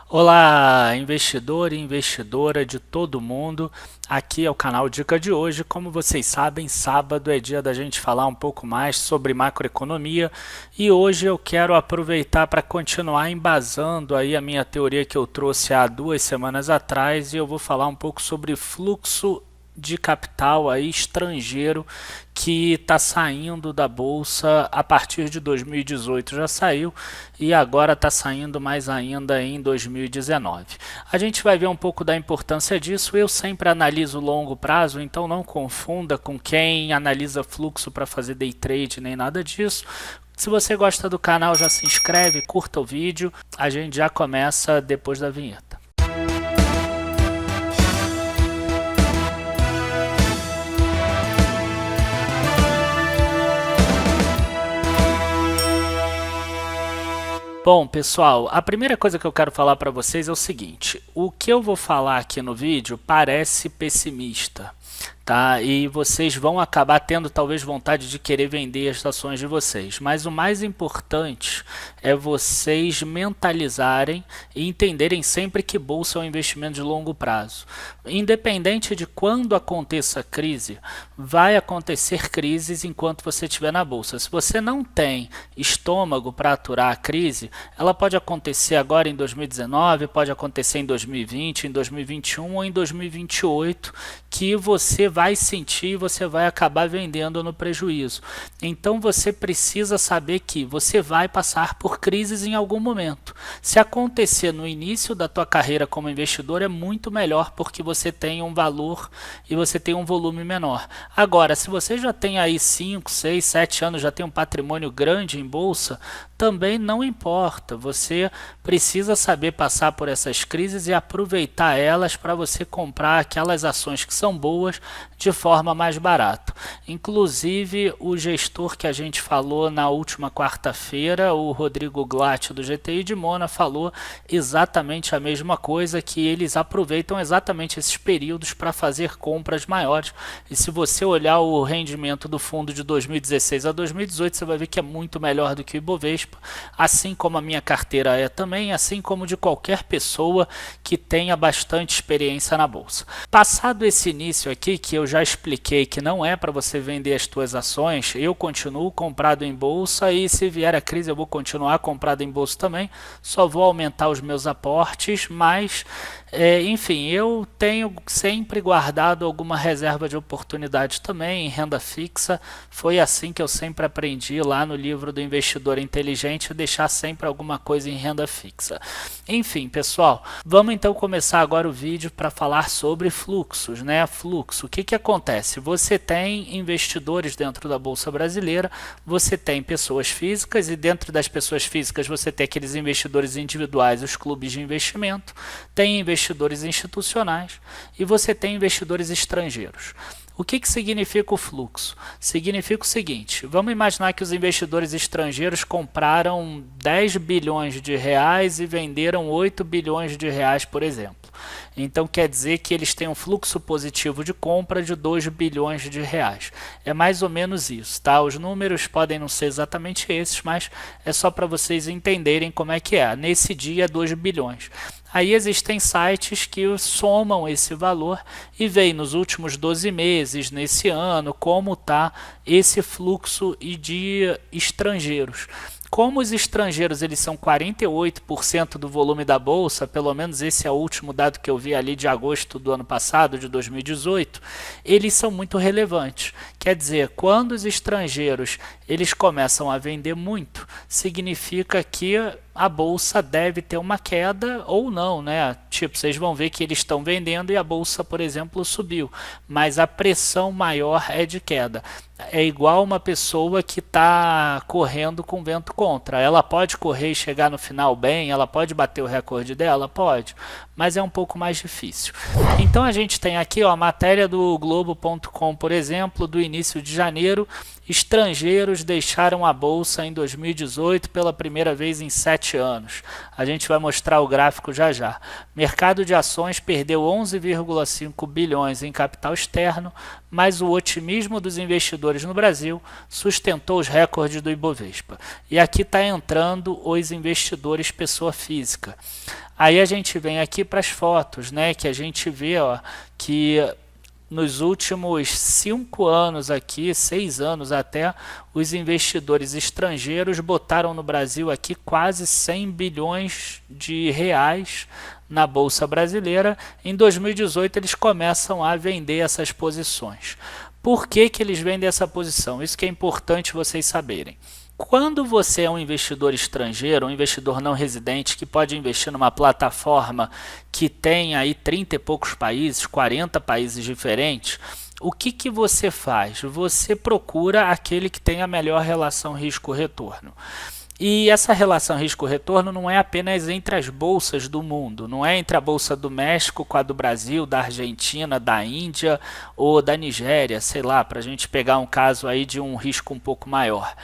Olá, investidor e investidora de todo mundo. Aqui é o canal Dica de hoje. Como vocês sabem, sábado é dia da gente falar um pouco mais sobre macroeconomia e hoje eu quero aproveitar para continuar embasando aí a minha teoria que eu trouxe há 2 semanas atrás e eu vou falar um pouco sobre fluxo de capital aí estrangeiro que está saindo da bolsa a partir de 2018, já saiu e agora está saindo mais ainda em 2019. A gente vai ver um pouco da importância disso. Eu sempre analiso longo prazo, então não confunda com quem analisa fluxo para fazer day trade nem nada disso. Se você gosta do canal, já se inscreve, curta o vídeo. A gente já começa depois da vinheta. Bom, pessoal, a primeira coisa que eu quero falar para vocês é o seguinte: o que eu vou falar aqui no vídeo parece pessimista, tá? E vocês vão acabar tendo talvez vontade de querer vender as ações de vocês, mas o mais importante é vocês mentalizarem e entenderem sempre que bolsa é um investimento de longo prazo. Independente de quando aconteça a crise, vai acontecer crises enquanto você estiver na bolsa. Se você não tem estômago para aturar a crise, ela pode acontecer agora em 2019, pode acontecer em 2020, em 2021 ou em 2028, que você vai sentir e você vai acabar vendendo no prejuízo. Então você precisa saber que você vai passar por crises em algum momento. Se acontecer no início da tua carreira como investidor, é muito melhor porque você tem um valor e você tem um volume menor. Agora, se você já tem aí 5, 6, 7 anos, já tem um patrimônio grande em bolsa, também não importa, você precisa saber passar por essas crises e aproveitar elas para você comprar aquelas ações que são boas de forma mais barata. Inclusive, o gestor que a gente falou na última quarta-feira, o Rodrigo Glatt do GTI de Mona, falou exatamente a mesma coisa, que eles aproveitam exatamente esses períodos para fazer compras maiores. E se você olhar o rendimento do fundo de 2016 a 2018, você vai ver que é muito melhor do que o Ibovespa, assim como a minha carteira é também, assim como de qualquer pessoa que tenha bastante experiência na bolsa. Passado esse início aqui, que eu já expliquei que não é para você vender as tuas ações, eu continuo comprado em bolsa e se vier a crise eu vou continuar comprado em bolsa também, só vou aumentar os meus aportes, mas enfim, eu tenho sempre guardado alguma reserva de oportunidade também em renda fixa. Foi assim que eu sempre aprendi lá no livro do Investidor Inteligente, deixar sempre alguma coisa em renda fixa. Enfim, pessoal, vamos então começar agora o vídeo para falar sobre fluxos, né? Fluxo, o que acontece? Você tem investidores dentro da Bolsa Brasileira, você tem pessoas físicas e dentro das pessoas físicas você tem aqueles investidores individuais, os clubes de investimento, tem investidores institucionais e você tem investidores estrangeiros. O que significa o fluxo? Significa o seguinte: vamos imaginar que os investidores estrangeiros compraram 10 bilhões de reais e venderam 8 bilhões de reais, por exemplo. Então quer dizer que eles têm um fluxo positivo de compra de 2 bilhões de reais. É mais ou menos isso, tá? Os números podem não ser exatamente esses, mas é só para vocês entenderem como é que é. Nesse dia, 2 bilhões. Aí existem sites que somam esse valor e veem nos últimos 12 meses, nesse ano, como está esse fluxo de estrangeiros. Como os estrangeiros eles são 48% do volume da bolsa, pelo menos esse é o último dado que eu vi ali de agosto do ano passado, de 2018, eles são muito relevantes. Quer dizer, quando os estrangeiros eles começam a vender muito, significa que a bolsa deve ter uma queda ou não, né? Tipo, vocês vão ver que eles estão vendendo e a bolsa, por exemplo, subiu, mas a pressão maior é de queda. É igual uma pessoa que está correndo com vento contra. Ela pode correr e chegar no final bem, ela pode bater o recorde dela? Pode, mas é um pouco mais difícil. Então a gente tem aqui ó, a matéria do Globo.com, por exemplo, do início de janeiro. Estrangeiros deixaram a bolsa em 2018 pela primeira vez em 7 anos. A gente vai mostrar o gráfico já já. mercado de ações perdeu 11,5 bilhões em capital externo, mas o otimismo dos investidores no Brasil sustentou os recordes do Ibovespa. E aqui está entrando os investidores pessoa física. Aí a gente vem aqui para as fotos, né, que a gente vê que nos últimos 5 anos aqui, 6 anos até, os investidores estrangeiros botaram no Brasil aqui quase 100 bilhões de reais na Bolsa Brasileira. Em 2018 eles começam a vender essas posições. Por que que eles vendem essa posição? Isso que é importante vocês saberem. Quando você é um investidor estrangeiro, um investidor não residente que pode investir numa plataforma que tem aí 30 e poucos países, 40 países diferentes, o que que você faz? Você procura aquele que tem a melhor relação risco-retorno. E essa relação risco-retorno não é apenas entre as bolsas do mundo, não é entre a bolsa do México com a do Brasil, da Argentina, da Índia ou da Nigéria, sei lá, para a gente pegar um caso aí de um risco um pouco maior.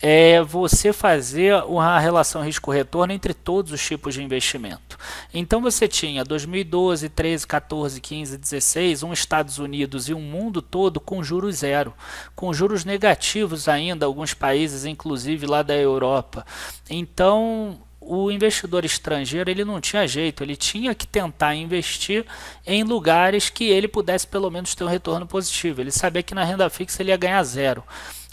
É você fazer uma relação risco-retorno entre todos os tipos de investimento. Então você tinha 2012, 13, 14, 15, 16, Estados Unidos e um mundo todo com juros zero, com juros negativos ainda, alguns países, inclusive lá da Europa. Então o investidor estrangeiro ele não tinha jeito, ele tinha que tentar investir em lugares que ele pudesse pelo menos ter um retorno positivo. Ele sabia que na renda fixa ele ia ganhar zero.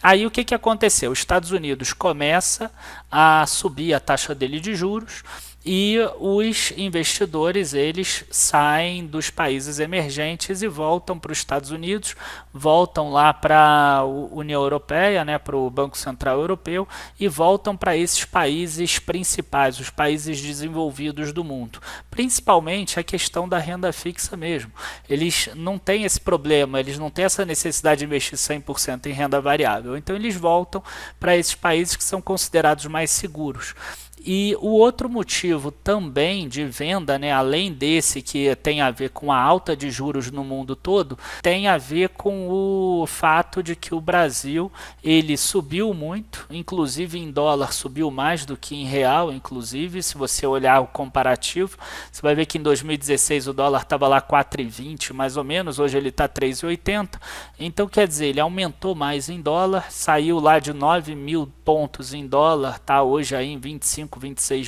Aí o que que aconteceu? Os Estados Unidos começa a subir a taxa dele de juros e os investidores eles saem dos países emergentes e voltam para os Estados Unidos, voltam lá para a União Europeia, né, para o Banco Central Europeu, e voltam para esses países principais, os países desenvolvidos do mundo. Principalmente a questão da renda fixa mesmo. Eles não têm esse problema, eles não têm essa necessidade de investir 100% em renda variável. Então eles voltam para esses países que são considerados mais seguros. E o outro motivo também de venda, né, além desse que tem a ver com a alta de juros no mundo todo, tem a ver com o fato de que o Brasil ele subiu muito, inclusive em dólar subiu mais do que em real, inclusive se você olhar o comparativo, você vai ver que em 2016 o dólar estava lá 4,20 mais ou menos, hoje ele está 3,80, então quer dizer, ele aumentou mais em dólar, saiu lá de 9 mil pontos em dólar, está hoje aí em 26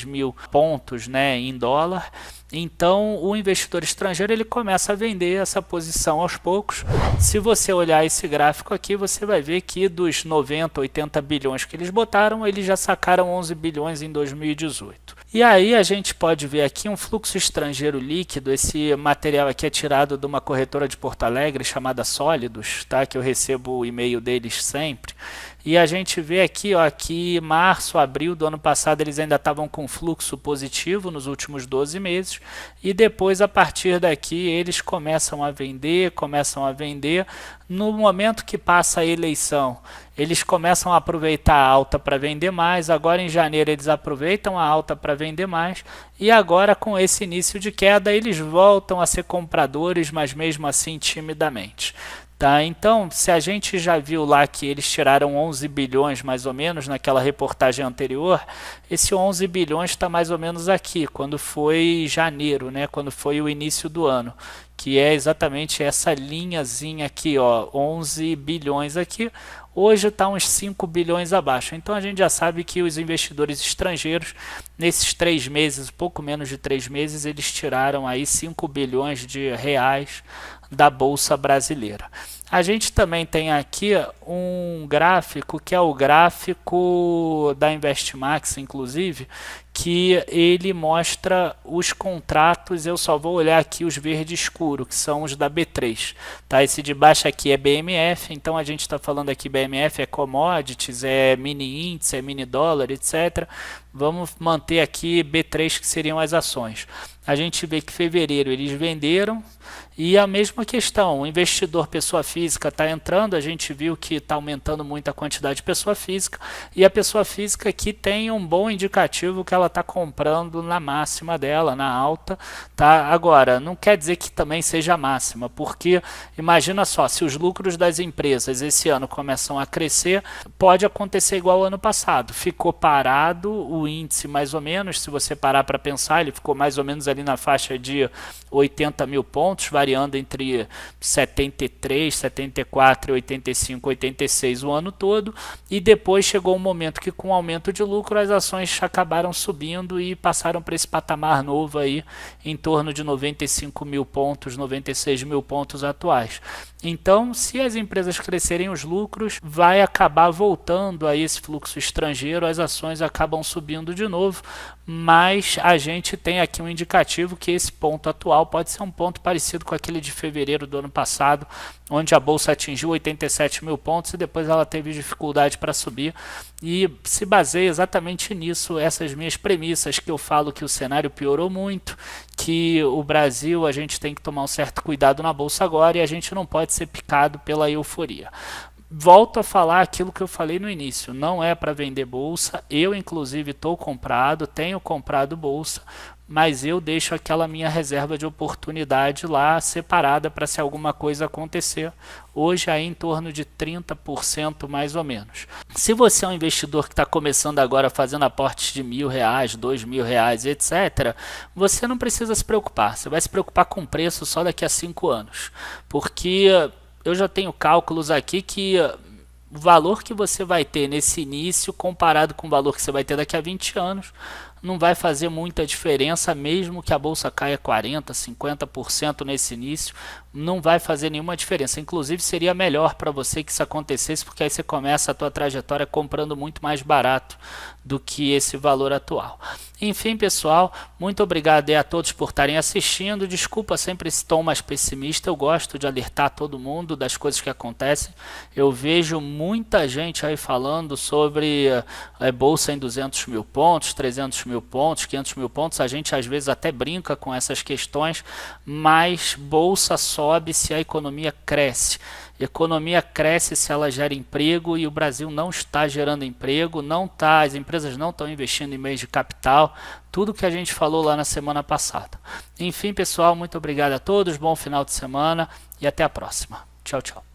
mil pontos, né, em dólar. Então o investidor estrangeiro ele começa a vender essa posição aos poucos. Se você olhar esse gráfico aqui, você vai ver que dos 90, 80 bilhões que eles botaram, eles já sacaram 11 bilhões em 2018. E aí a gente pode ver aqui um fluxo estrangeiro líquido. Esse material aqui é tirado de uma corretora de Porto Alegre chamada Sólidos, tá? Que eu recebo o e-mail deles sempre. E a gente vê aqui que março, abril do ano passado eles ainda estavam com fluxo positivo nos últimos 12 meses e depois a partir daqui eles começam a vender. No momento que passa a eleição, eles começam a aproveitar a alta para vender mais. Agora em janeiro eles aproveitam a alta para vender mais e agora com esse início de queda eles voltam a ser compradores, mas mesmo assim timidamente. Tá, então, se a gente já viu lá que eles tiraram 11 bilhões mais ou menos naquela reportagem anterior, esse 11 bilhões está mais ou menos aqui, quando foi janeiro, né, quando foi o início do ano, que é exatamente essa linhazinha aqui, 11 bilhões aqui. Hoje está uns 5 bilhões abaixo. Então a gente já sabe que os investidores estrangeiros, nesses 3 meses, pouco menos de 3 meses, eles tiraram aí 5 bilhões de reais da Bolsa Brasileira. A gente também tem aqui um gráfico que é o gráfico da Investmax, inclusive, que ele mostra os contratos. Eu só vou olhar aqui os verde escuro, que são os da B3. Tá? Esse de baixo aqui é BMF, então a gente está falando aqui BMF é commodities, é mini índice, é mini dólar, etc. Vamos manter aqui B3, que seriam as ações. A gente vê que em fevereiro eles venderam e a mesma questão, o investidor pessoa física está entrando, a gente viu que está aumentando muito a quantidade de pessoa física e a pessoa física aqui tem um bom indicativo que ela está comprando na máxima dela, na alta. Tá? Agora, não quer dizer que também seja a máxima, porque imagina só, se os lucros das empresas esse ano começam a crescer, pode acontecer igual ao ano passado, ficou parado o índice mais ou menos, se você parar para pensar, ele ficou mais ou menos ali ali na faixa de 80 mil pontos, variando entre 73, 74, 85, 86 o ano todo, e depois chegou um momento que, com o aumento de lucro, as ações acabaram subindo e passaram para esse patamar novo aí, em torno de 95 mil pontos, 96 mil pontos atuais. Então, se as empresas crescerem os lucros, vai acabar voltando a esse fluxo estrangeiro, as ações acabam subindo de novo, mas a gente tem aqui um indicativo que esse ponto atual pode ser um ponto parecido com aquele de fevereiro do ano passado, onde a bolsa atingiu 87 mil pontos e depois ela teve dificuldade para subir, e se baseia exatamente nisso, essas minhas premissas, que eu falo que o cenário piorou muito, que o Brasil, a gente tem que tomar um certo cuidado na bolsa agora e a gente não pode ser picado pela euforia. Volto a falar aquilo que eu falei no início, não é para vender bolsa, eu inclusive estou comprado, tenho comprado bolsa, mas eu deixo aquela minha reserva de oportunidade lá separada para se alguma coisa acontecer, hoje aí em torno de 30% mais ou menos. Se você é um investidor que está começando agora fazendo aportes de R$1.000, R$2.000, etc., você não precisa se preocupar, você vai se preocupar com o preço só daqui a 5 anos, porque eu já tenho cálculos aqui que o valor que você vai ter nesse início, comparado com o valor que você vai ter daqui a 20 anos, não vai fazer muita diferença, mesmo que a bolsa caia 40%, 50% nesse início, não vai fazer nenhuma diferença. Inclusive seria melhor para você que isso acontecesse, porque aí você começa a tua trajetória comprando muito mais barato do que esse valor atual. Enfim, pessoal, muito obrigado a todos por estarem assistindo. Desculpa sempre esse tom mais pessimista, eu gosto de alertar todo mundo das coisas que acontecem. Eu vejo muita gente aí falando sobre bolsa em 200 mil pontos, 300 mil pontos, 500 mil pontos. A gente às vezes até brinca com essas questões, mas bolsa sobe se a economia cresce. Economia cresce se ela gera emprego, e o Brasil não está gerando emprego, as empresas não estão investindo em meios de capital, tudo que a gente falou lá na semana passada. Enfim, pessoal, muito obrigado a todos, bom final de semana e até a próxima. Tchau, tchau.